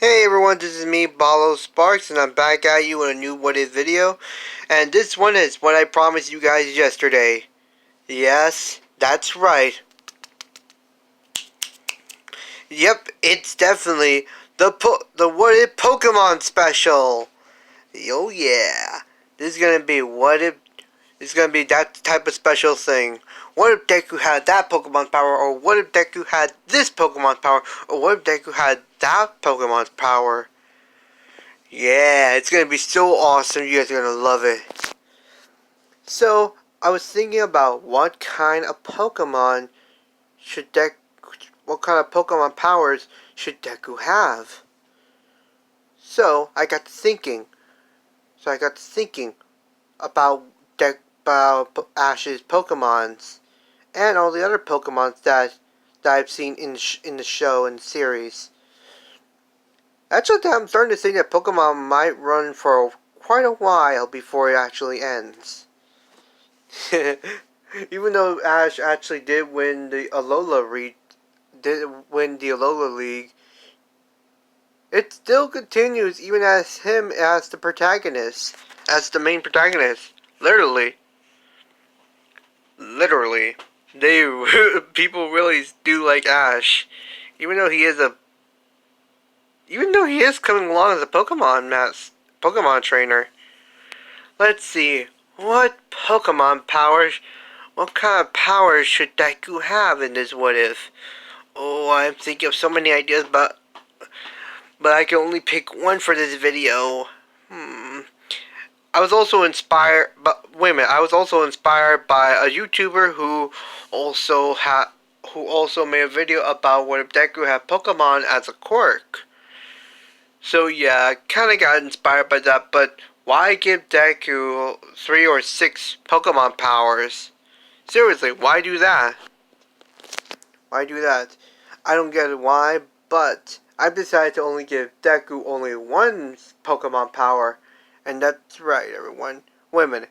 Hey everyone, this is me, Balo Sparks, and I'm back at you with a new What If video. And this one is what I promised you guys yesterday. Yes, that's right. Yep, it's definitely the What If Pokemon special. Oh yeah. This is gonna be What If. This is gonna be that type of special thing. What if Deku had that Pokemon power, or what if Deku had this Pokemon power, or what if Deku had that Pokemon's power? Yeah, it's gonna be so awesome. You guys are gonna love it. So, I was thinking about what kind of Pokemon should Deku, what kind of Pokemon powers should Deku have? So, I got to thinking. About about Ash's Pokemons and all the other Pokemons that I've seen in the show and series. Actually, I'm starting to think that Pokemon might run for quite a while before it actually ends. Even though Ash actually did win the Alola League, it still continues even as him as the protagonist, as the main protagonist. Literally, they people really do like Ash, even though he is coming along as a Pokemon trainer. Let's see, what kind of powers should Deku have in this What If? Oh, I'm thinking of so many ideas, but I can only pick one for this video. I was also inspired, but wait a minute, I was also inspired by a YouTuber who also made a video about what if Deku had Pokemon as a quirk. So yeah, I kind of got inspired by that, but why give Deku 3 or 6 Pokemon powers? Seriously, why do that? Why do that? I don't get why, but I've decided to only give Deku only one Pokemon power. And that's right, everyone. Wait a minute.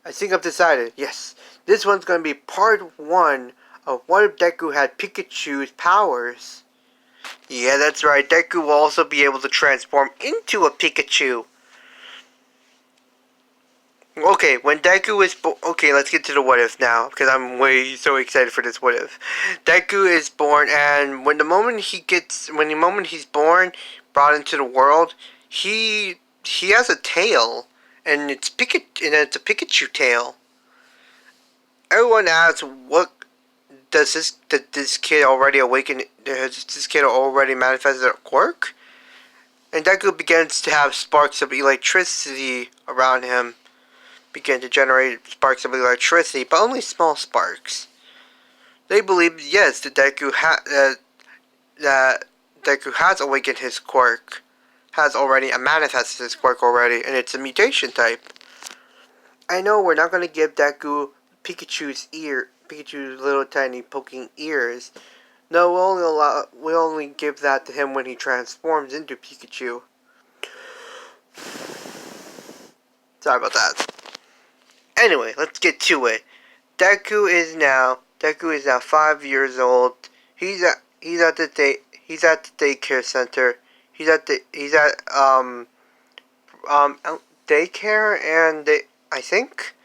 I think I've decided. Yes, this one's going to be part 1 of what if Deku had Pikachu's powers. Yeah, that's right. Deku will also be able to transform into a Pikachu. Okay, when Deku is okay, let's get to the what if now because I'm way so excited for this what if. Deku is born, and when the moment he's born, brought into the world, he has a tail, and it's a Pikachu tail. Everyone asks, what did this kid already awaken? Has this kid already manifested a quirk? And Deku begins to have sparks of electricity around him. Begin to generate sparks of electricity, but only small sparks. They believe, yes, that Deku has awakened his quirk, has already manifested his quirk already, and it's a mutation type. I know we're not going to give Deku Pikachu's little tiny poking ears. No, we only give that to him when he transforms into Pikachu. Sorry about that. Anyway, let's get to it. Deku is now 5 years old. He's at the daycare center. He's at daycare and I think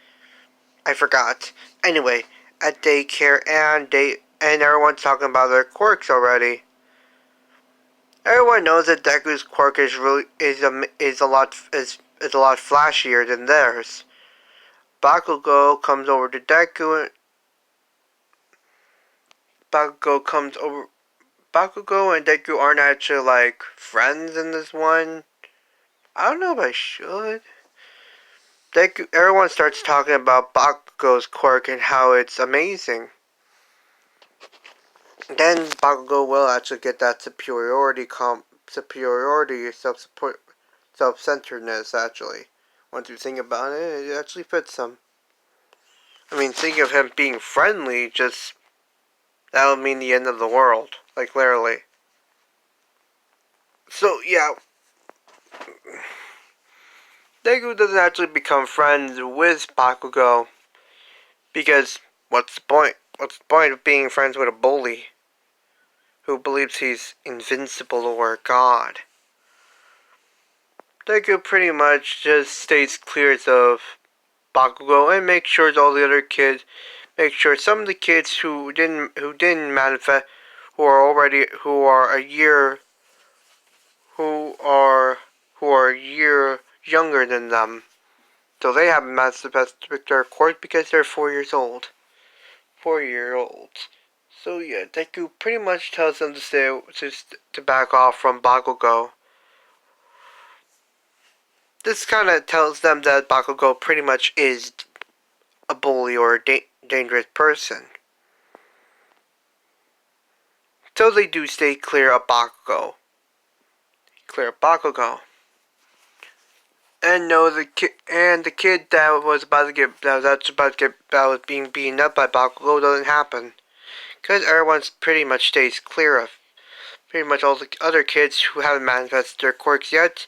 I forgot. Anyway, at daycare and everyone's talking about their quirks already. Everyone knows that Deku's quirk is a lot flashier than theirs. Bakugo comes over to Deku. Bakugo comes over. Bakugo and Deku aren't actually like friends in this one. I don't know if I should. Everyone starts talking about Bakugo's quirk and how it's amazing. Then Bakugo will actually get that self-centeredness. Actually, once you think about it, it actually fits him. I mean, think of him being friendly, just that would mean the end of the world, like literally. So yeah, Deku doesn't actually become friends with Bakugo because what's the point? What's the point of being friends with a bully who believes he's invincible or a god? Deku pretty much just stays clear of Bakugo and makes sure all the other kids, make sure some of the kids who didn't manifest, who are a year who are who are a year younger than them, so they haven't manifested their quirk because they're 4 years old. 4 year olds. So yeah, Deku pretty much tells them to back off from Bakugo. This kind of tells them that Bakugo pretty much is a bully or a dangerous person. So they do stay clear of Bakugo. Clear of Bakugo. And no, the kid that was being beaten up by Bakugo doesn't happen. Because everyone pretty much stays clear of. Pretty much all the other kids who haven't manifested their quirks yet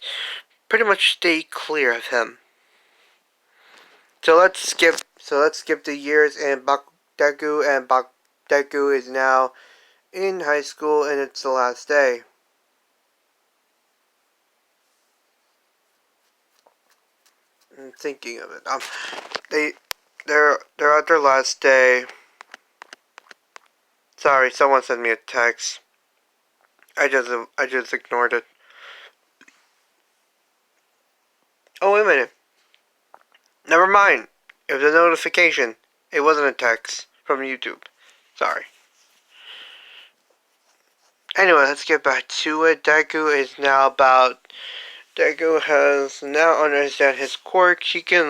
pretty much stay clear of him. So let's skip the years and Deku is now in high school and it's the last day. I'm thinking of it. They're at their last day. Sorry, someone sent me a text. I just ignored it. Oh, wait a minute. Never mind. It was a notification. It wasn't a text from YouTube. Sorry. Anyway, let's get back to it. Deku has now understand his quirk. He can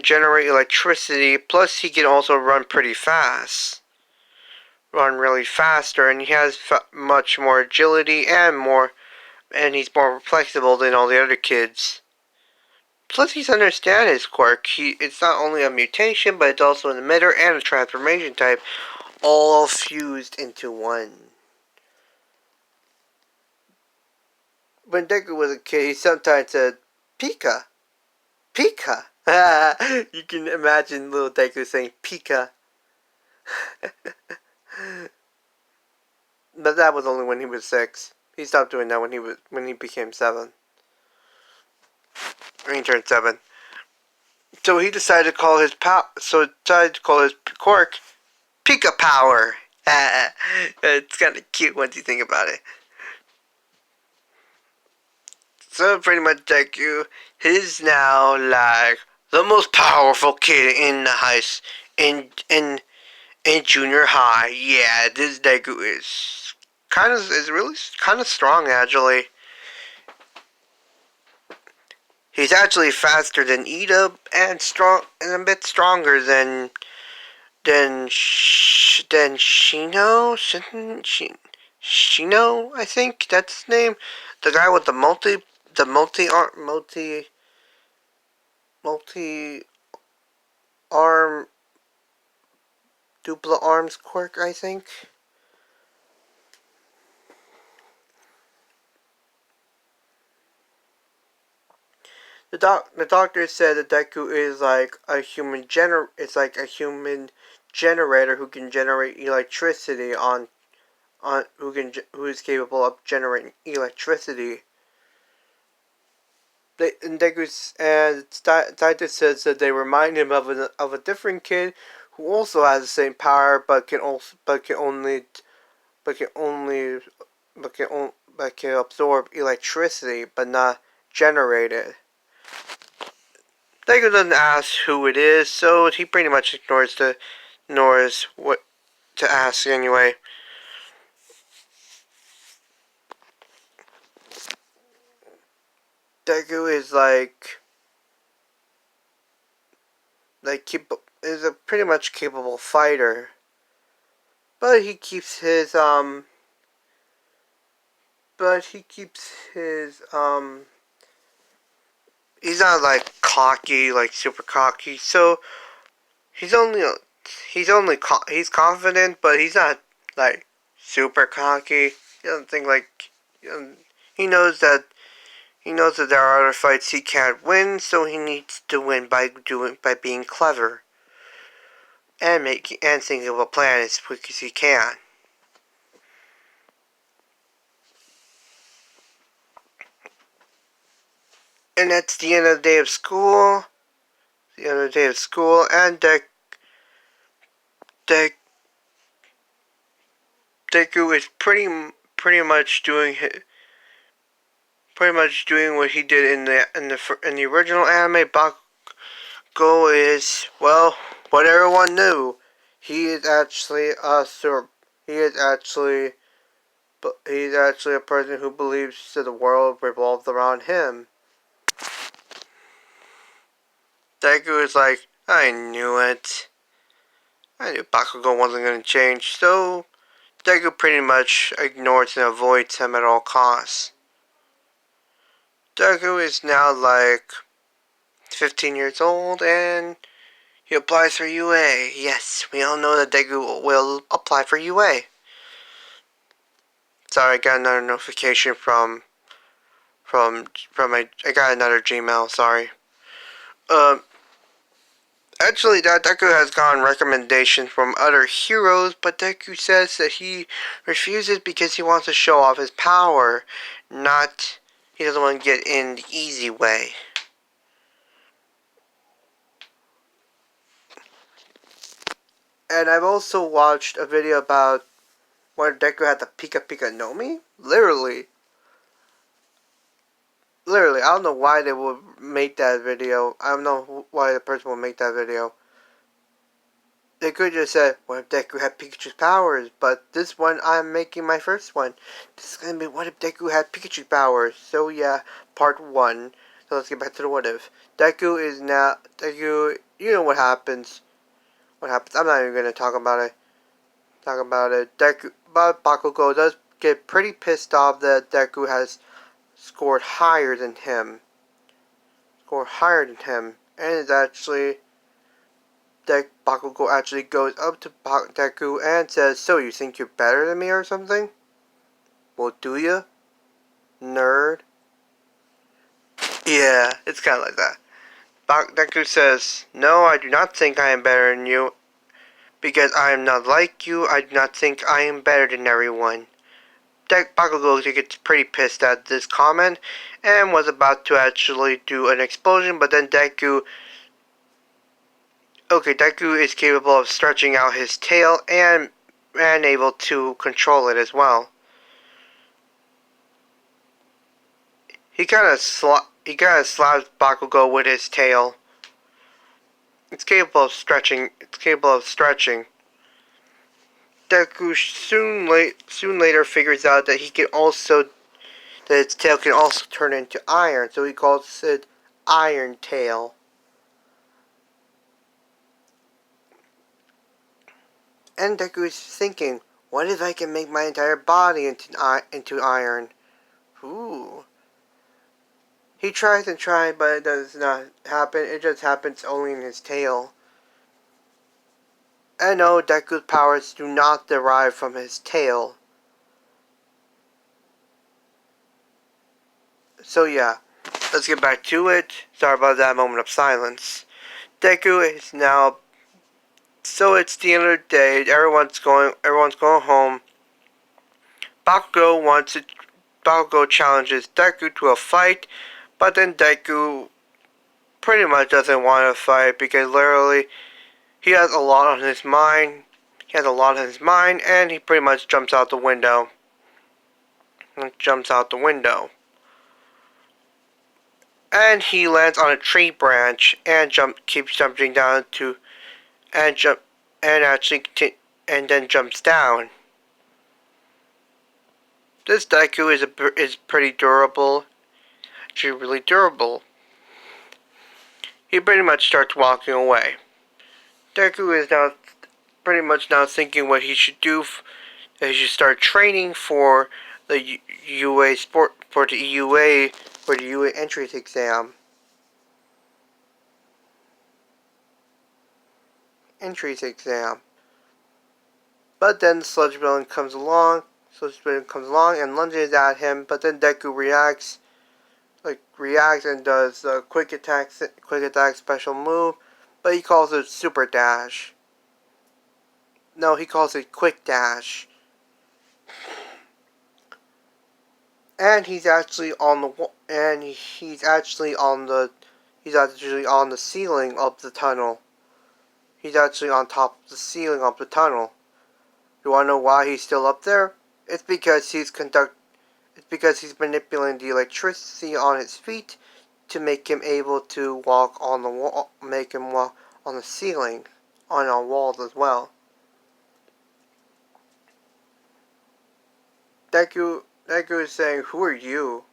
generate electricity. Plus, he can also run pretty fast. Run really faster, and he has much more agility and he's more flexible than all the other kids. Plus, he's understand his quirk. It's not only a mutation, but it's also an emitter and a transformation type, all fused into one. When Deku was a kid, he sometimes said, Pika. Pika. You can imagine little Deku saying Pika. But that was only when he was 6. He stopped doing that when he became 7. When he turned 7. So he decided to call his quirk Pika Power. It's kind of cute once you think about it. So pretty much Deku is now like the most powerful kid in in junior high. Yeah, this Deku is really kind of strong actually. He's actually faster than Ida and a bit stronger than Shino. Shino, I think that's his name. The guy with the multi arm dupla arms quirk, I think. The doctor said that Deku is like a human generator who can generate electricity who is capable of generating electricity. Deku's and Taito says that they remind him of a different kid who also has the same power, but can absorb electricity, but not generate it. Deku doesn't ask who it is, so he pretty much ignores what to ask anyway. Deku is is a pretty much capable fighter, but he keeps his he's not like cocky, like super cocky. So he's he's confident, but he's not like super cocky. He doesn't think he knows that there are other fights he can't win, so he needs to win by being clever and thinking of a plan as quick as he can. And that's the end of the day of school. The end of the day of school, and Deku is pretty much doing what he did in the original anime. Bakugo is, well, what everyone knew. He is actually he is actually he's actually a person who believes that the world revolves around him. Deku is like, I knew it. I knew Bakugo wasn't going to change, so Deku pretty much ignores and avoids him at all costs. Deku is now like 15 years old and he applies for UA. Yes, we all know that Deku will apply for UA. Sorry, I got another notification from I got another Gmail. Sorry. Um, Actually, that Deku has gotten recommendations from other heroes, but Deku says that he refuses because he wants to show off his power, not he doesn't want to get in the easy way. And I've also watched a video about where Deku had the Pika Pika no Mi. Literally, I don't know why they would make that video. I don't know why the person would make that video. They could just say, what if Deku had Pikachu's powers? But this one, I'm making my first one. This is gonna be, what if Deku had Pikachu's powers? So yeah, part 1. So let's get back to the what if. Deku, you know what happens. What happens, I'm not even gonna talk about it. But Bakugo does get pretty pissed off that Deku has scored higher than him. And it's actually Bakugo actually goes up to Deku and says, so you think you're better than me or something? Well, do you? Nerd. Yeah, it's kind of like that. Deku says, no, I do not think I am better than you. Because I am not like you, I do not think I am better than everyone. Bakugo gets pretty pissed at this comment and was about to actually do an explosion, but then Deku is capable of stretching out his tail and able to control it as well. He kind of slaps Bakugo with his tail. It's capable of stretching. Deku soon later figures out that its tail can also turn into iron, so he calls it Iron Tail. And Deku is thinking, what if I can make my entire body into iron? Ooh. He tries and tries, but it does not happen. It just happens only in his tail. And no, Deku's powers do not derive from his tail. So yeah, let's get back to it. Sorry about that moment of silence. Deku is now. So it's the end of the day. Everyone's going home. Bakugo challenges Deku to a fight, but then Deku pretty much doesn't want to fight because literally he has a lot on his mind. And he pretty much jumps out the window. And he lands on a tree branch and keeps jumping down and then jumps down. This Deku is pretty durable. Actually, really durable. He pretty much starts walking away. Deku is now pretty much thinking what he should do. He should start training for the UA entrance exam. But then the sludge villain comes along and lunges at him. But then Deku reacts and does a quick attack special move. But he calls it Super Dash. No, he calls it Quick Dash. and he's actually on the ceiling of the tunnel. He's actually on top of the ceiling of the tunnel. You wanna know why he's still up there? It's because he's manipulating the electricity on his feet to make him able to walk on the wall, make him walk on the ceiling, on our walls as well. Deku is saying, "Who are you?"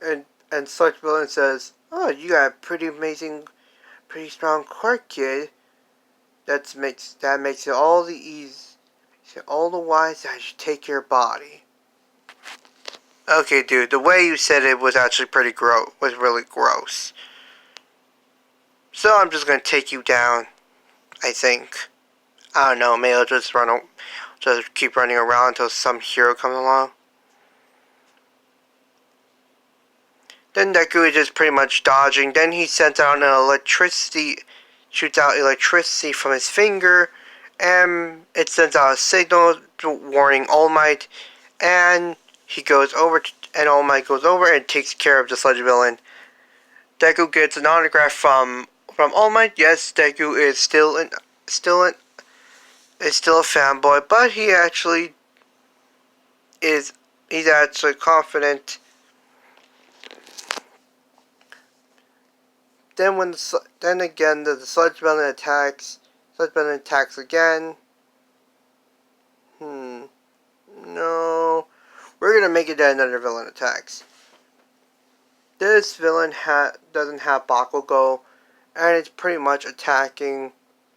And Sludge Villain says, "Oh, you got a pretty amazing, pretty strong quirk, kid. That makes it all the wise that you take your body." Okay, dude, the way you said it was actually was really gross. So I'm just gonna take you down, I think. I don't know, maybe I'll just keep running around until some hero comes along. Then Deku is just pretty much dodging. Then he shoots out electricity from his finger, and it sends out a signal warning All Might, and All Might goes over and takes care of the Sludge Villain. Deku gets an autograph from All Might. Yes, Deku is still a fanboy, but he's actually confident. Then again the Sludge Villain attacks. Sludge Villain attacks again. No. We're gonna make it that another villain attacks. This villain doesn't have Bakugo, and it's pretty much attacking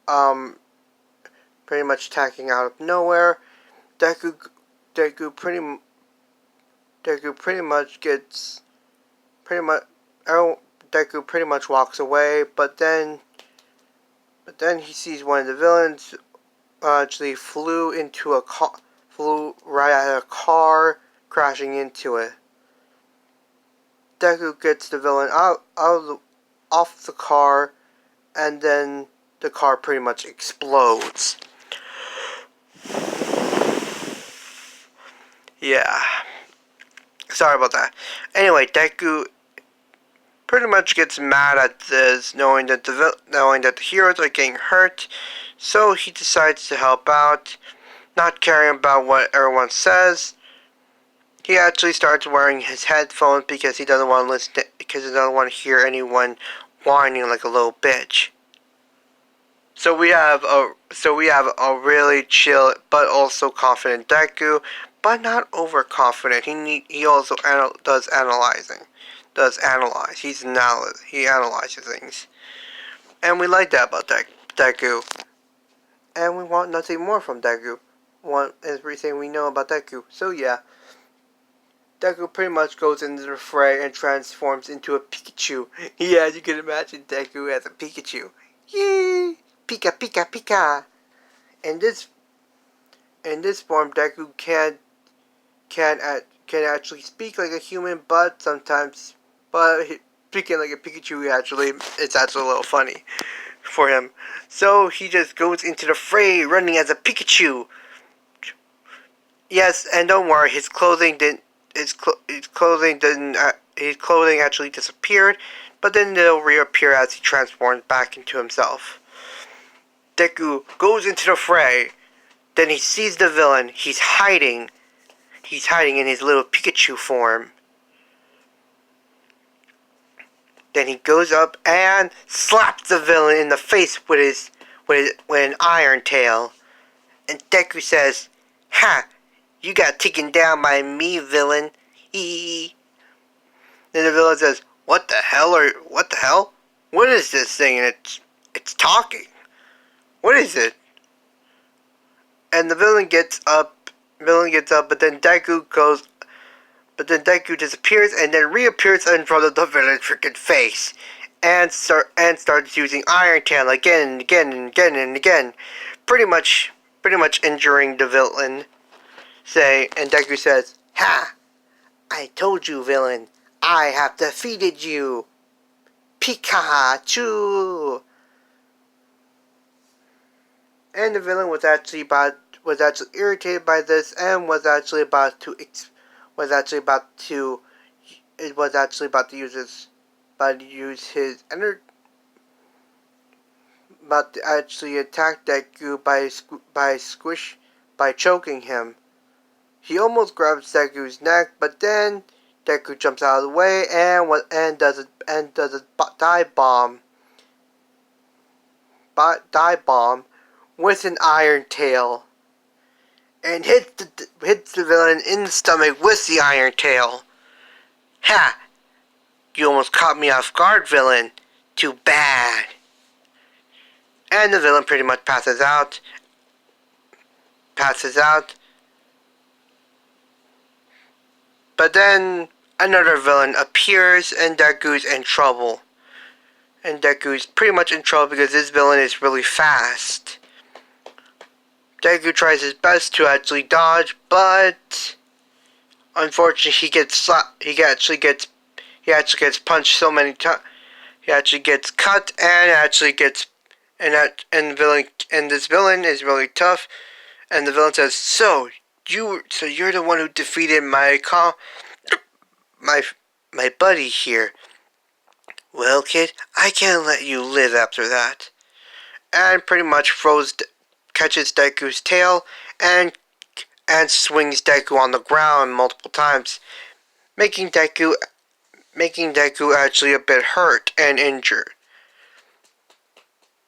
out of nowhere. Deku pretty much walks away, but then he sees one of the villains actually flew right at a car, crashing into it. Deku gets the villain off the car, and then the car pretty much explodes. Yeah. Sorry about that. Anyway, Deku pretty much gets mad at this, knowing that the heroes are getting hurt, so he decides to help out, not caring about what everyone says. He actually starts wearing his headphones because he doesn't want to hear anyone whining like a little bitch. So we have a really chill but also confident Deku, but not overconfident. He also does analyzing. He analyzes things, and we like that about Deku. And we want nothing more from Deku. We want everything we know about Deku. So yeah, Deku pretty much goes into the fray and transforms into a Pikachu. Yeah, you can imagine Deku as a Pikachu. Yay! Pika Pika Pika. In this form, Deku can actually speak like a human, but speaking like a Pikachu it's actually a little funny for him. So he just goes into the fray running as a Pikachu. Yes, and don't worry, his clothing actually disappeared, but then it'll reappear as he transforms back into himself. Deku goes into the fray. Then he sees the villain. He's hiding in his little Pikachu form. Then he goes up and slaps the villain in the face with an iron tail. And Deku says, "Ha! You got taken down by me, villain." Then the villain says, What the hell? What is this thing?" And it's talking. What is it? And the villain gets up, but then Deku disappears and then reappears in front of the villain's freaking face, and starts using Iron Tail again and again and again and again, pretty much injuring the villain. And Deku says, "Ha! I told you, villain. I have defeated you, Pikachu." And the villain was actually irritated by this and was actually about was actually about to use his energy, about to actually attack Deku by choking him. He almost grabs Deku's neck, but then Deku jumps out of the way and does a dive bomb with an iron tail, and hits the villain in the stomach with the iron tail. Ha! You almost caught me off guard, villain. Too bad. And the villain pretty much passes out. But then another villain appears and Deku's in trouble. And Deku's pretty much in trouble because this villain is really fast. Deku tries his best to actually dodge, but unfortunately he actually gets punched so many times. He actually gets cut and actually gets and this villain is really tough. And the villain says, "So you're the one who defeated my buddy here. Well, kid, I can't let you live after that." And pretty much catches Deku's tail and swings Deku on the ground multiple times, making Deku actually a bit hurt and injured.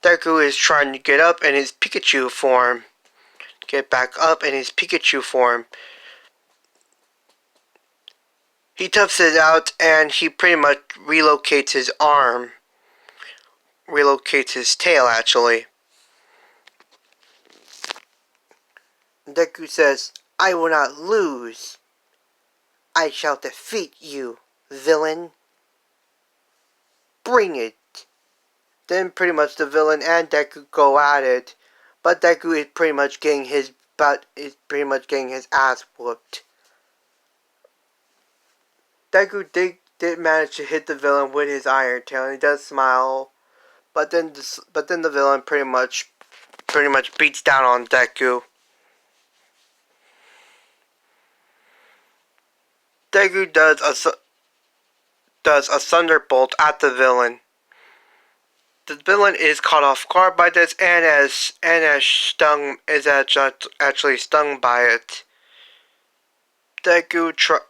Deku is trying to get up in his Pikachu form. Get back up in his Pikachu form. He toughs it out and he pretty much relocates his arm. Relocates his tail, actually. Deku says, "I will not lose. I shall defeat you, villain. Bring it." Then pretty much the villain and Deku go at it. But Deku is pretty much getting his ass whooped. Deku did manage to hit the villain with his iron tail, and he does smile. But then the villain pretty much beats down on Deku. Deku does a thunderbolt at the villain. The villain is caught off guard by this and is actually stung by it. The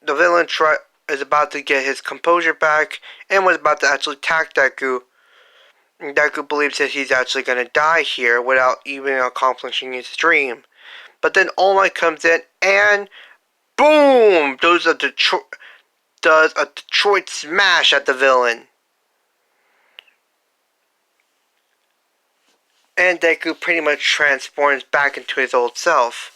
villain is about to get his composure back and was about to actually attack Deku. Deku believes that he's actually going to die here without even accomplishing his dream. But then All Might comes in and boom! Does a Detroit smash at the villain. And Deku pretty much transforms back into his old self.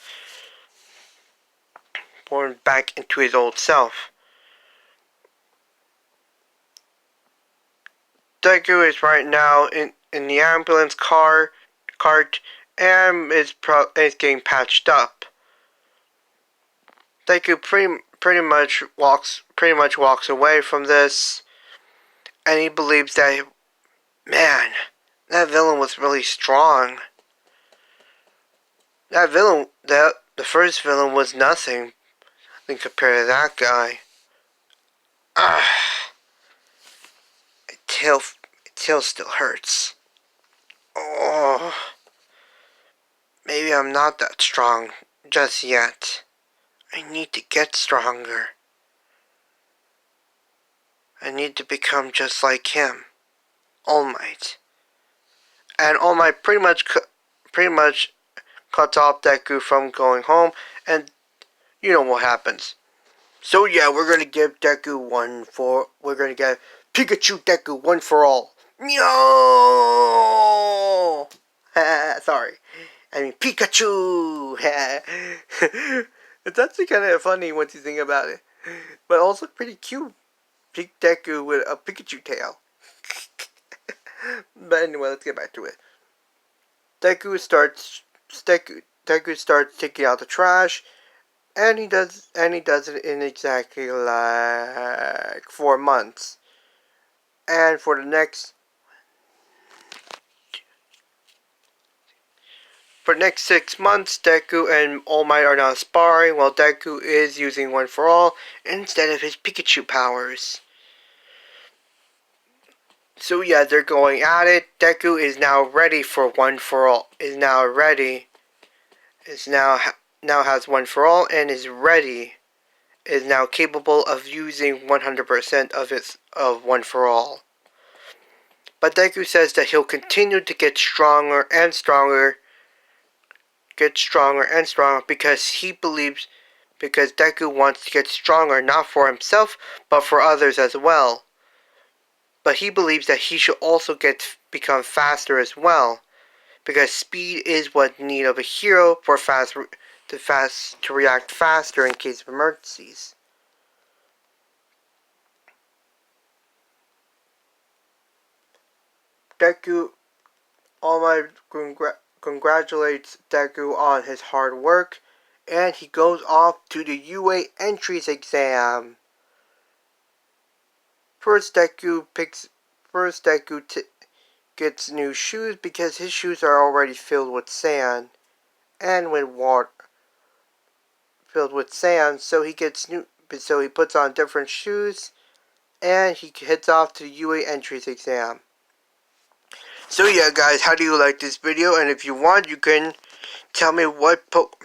Deku is right now in the ambulance cart and is getting patched up. Deku pretty much walks away from this, and he believes that, man, that villain was really strong. The first villain was nothing when compared to that guy. My tail still hurts. Oh, maybe I'm not that strong just yet. I need to get stronger. I need to become just like him, All Might. And All Might pretty much cuts off Deku from going home, and you know what happens. So yeah, we're gonna give Pikachu Deku one for all. Meow! Sorry. I mean Pikachu! It's actually kind of funny once you think about it. But also pretty cute. Deku with a Pikachu tail. But anyway, let's get back to it. Deku starts taking out the trash, and he does it in exactly like 4 months. And for the next For the next 6 months, Deku and All Might are now sparring, while Deku is using One for All instead of his Pikachu powers. So yeah, they're going at it. Deku is now ready for One for All. Is now ready. Is now has One for All and is ready. Is now capable of using 100% of One for All. But Deku says that he'll continue to get stronger and stronger. Because he believes, because Deku wants to get stronger not for himself but for others as well. But he believes that he should also become faster as well, because speed is what need of a hero for to react faster in case of emergencies. Deku, All Might congratulates Deku on his hard work, and he goes off to the UA entrance exam. First Deku gets new shoes because his shoes are already filled with sand and with water. So he puts on different shoes and he heads off to the UA entrance exam. So yeah, guys, how do you like this video? And if you want, you can tell me what Pokemon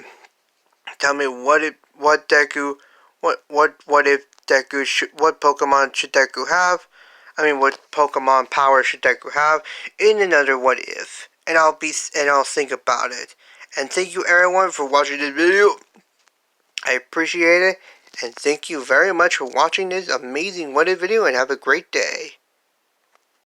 should Deku have? What Pokemon power should Deku have in another what if? And I'll think about it. And thank you everyone for watching this video. I appreciate it. And thank you very much for watching this amazing what if video and have a great day.